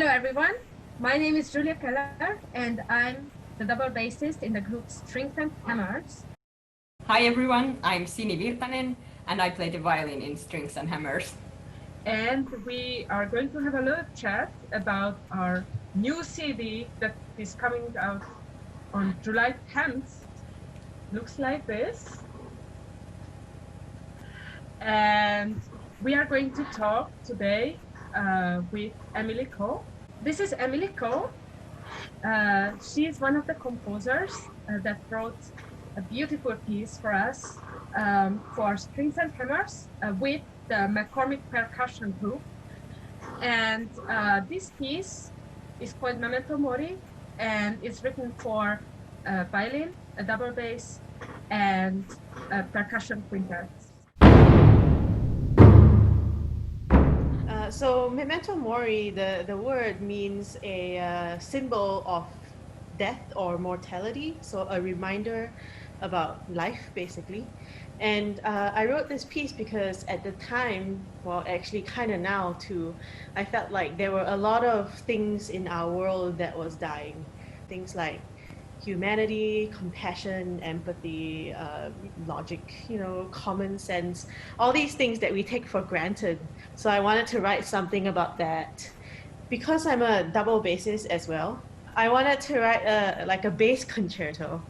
Hello, everyone. My name is Julia Keller, and I'm the double bassist in the group Strings and Hammers. Hi everyone, I'm Sini Virtanen and I play the violin in Strings and Hammers. And we are going to have a little chat about our new CD that is coming out on July 10th. Looks like this. And we are going to talk today with Emily Koh. This is Emily Koh. She is one of the composers that wrote a beautiful piece for us for Strings and Hammers with the McCormick Percussion Group. And this piece is called Memento Mori, and it's written for violin, a double bass, and a percussion quintet. So Memento Mori, the word means a symbol of death or mortality, so a reminder about life, basically. And I wrote this piece because at the time, well, actually kind of now too, I felt like there were a lot of things in our world that was dying. Things like humanity, compassion, empathy, logic, common sense, all these things that we take for granted. So I wanted to write something about that. Because I'm a double bassist as well, I wanted to write a bass concerto,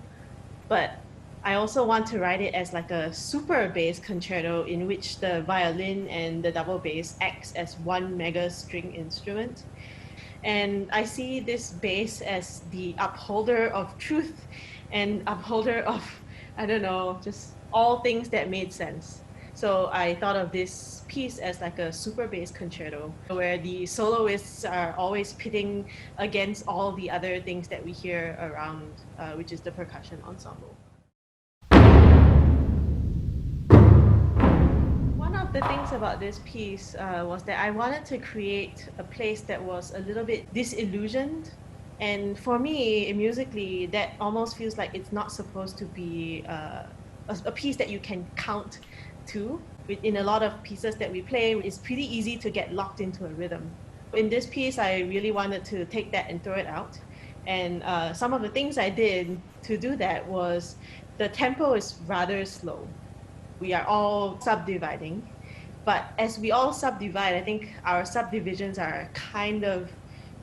but I also want to write it as like a super bass concerto in which the violin and the double bass acts as one mega string instrument. And I see this bass as the upholder of truth and upholder of, I don't know, just all things that made sense. So I thought of this piece as like a super bass concerto where the soloists are always pitting against all the other things that we hear around, which is the percussion ensemble. One of the things about this piece was that I wanted to create a place that was a little bit disillusioned. And for me, musically, that almost feels like it's not supposed to be a piece that you can count to. In a lot of pieces that we play, it's pretty easy to get locked into a rhythm. In this piece, I really wanted to take that and throw it out. And some of the things I did to do that was the tempo is rather slow. We are all subdividing, but as we all subdivide, I think our subdivisions are kind of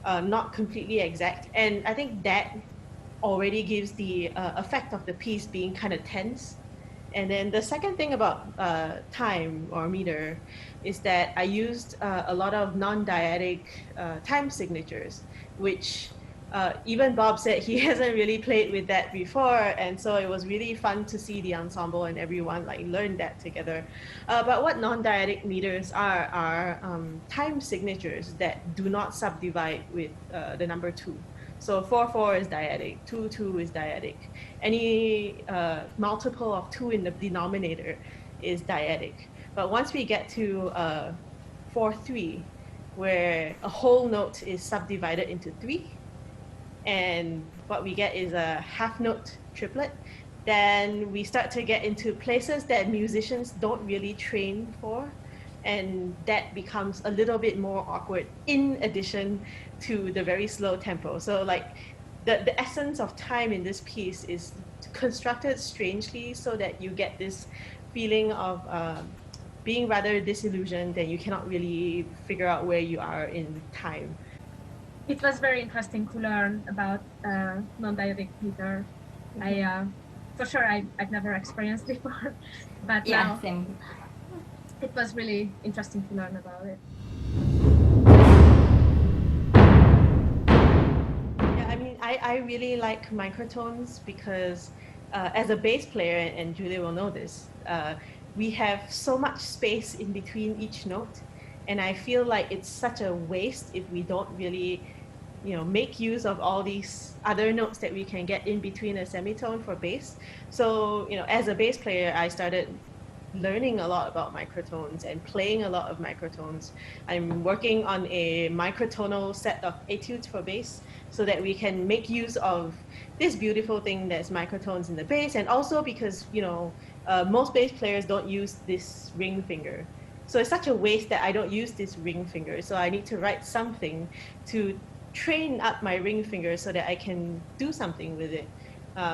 not completely exact, and I think that already gives the effect of the piece being kind of tense. And then the second thing about time or meter is that I used a lot of non-dyadic time signatures, which even Bob said he hasn't really played with that before, and so it was really fun to see the ensemble and everyone like learn that together. But what non-dyadic meters are time signatures that do not subdivide with the number 2. So 4/4 is dyadic, 2/2 is dyadic. Any multiple of 2 in the denominator is dyadic. But once we get to 4/3, where a whole note is subdivided into 3, and what we get is a half note triplet, then we start to get into places that musicians don't really train for, and that becomes a little bit more awkward in addition to the very slow tempo. So like the essence of time in this piece is constructed strangely so that you get this feeling of being rather disillusioned and you cannot really figure out where you are in time. It was very interesting to learn about non-dyadic meter. For sure, I've never experienced before, but now Same. it was really interesting to learn about it. Yeah, I mean, I really like microtones because as a bass player, and Julia will know this, we have so much space in between each note. And I feel like it's such a waste if we don't really, make use of all these other notes that we can get in between a semitone for bass. So, as a bass player, I started learning a lot about microtones and playing a lot of microtones. I'm working on a microtonal set of etudes for bass so that we can make use of this beautiful thing that's microtones in the bass, and also because most bass players don't use this ring finger. So it's such a waste that I don't use this ring finger. So I need to write something to train up my ring finger so that I can do something with it.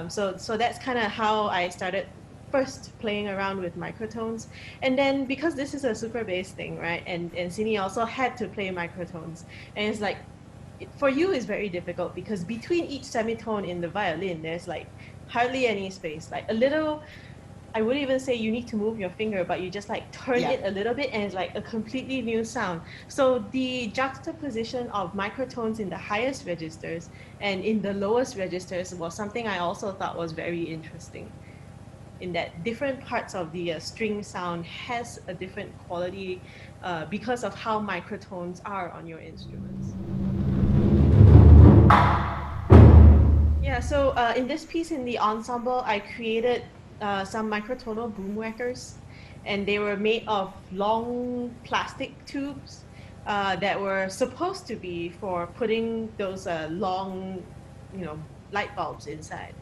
So that's kind of how I started first playing around with microtones. And then because this is a super bass thing, right? And Sini also had to play microtones. And it's like, for you it's very difficult because between each semitone in the violin, there's like hardly any space. Like a little, I wouldn't even say you need to move your finger, but you just like turn it a little bit and it's like a completely new sound. So the juxtaposition of microtones in the highest registers and in the lowest registers was something I also thought was very interesting, in that different parts of the string sound has a different quality because of how microtones are on your instruments. Yeah, so in this piece in the ensemble, I created some microtonal boom whackers, and they were made of long plastic tubes that were supposed to be for putting those long, light bulbs inside.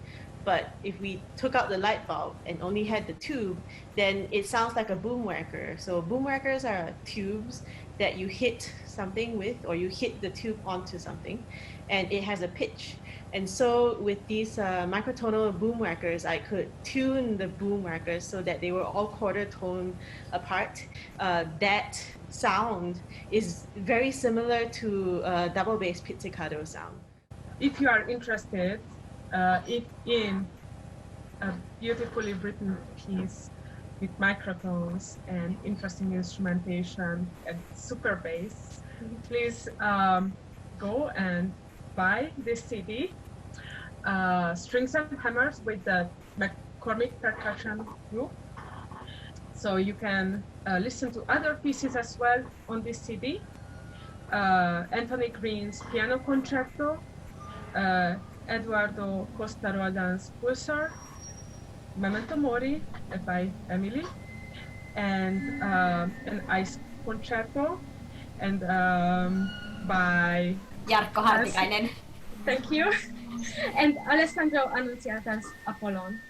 But if we took out the light bulb and only had the tube, then it sounds like a boom whacker. So boom whackers are tubes that you hit something with, or you hit the tube onto something, and it has a pitch. And so with these microtonal boom whackers, I could tune the boom whackers so that they were all quarter tone apart. That sound is very similar to double bass pizzicato sound. If you are interested in a beautifully written piece with microtones and interesting instrumentation and super bass, please go and buy this CD, Strings and Hammers with the McCormick Percussion Group. So you can listen to other pieces as well on this CD. Anthony Green's Piano Concerto, Eduardo Costa Roldan's Pulsar, Memento Mori by Emily, and an Ice Concerto, and by Jarkko Hartikainen. Thank you. And Alessandro Annunziata's Apollon.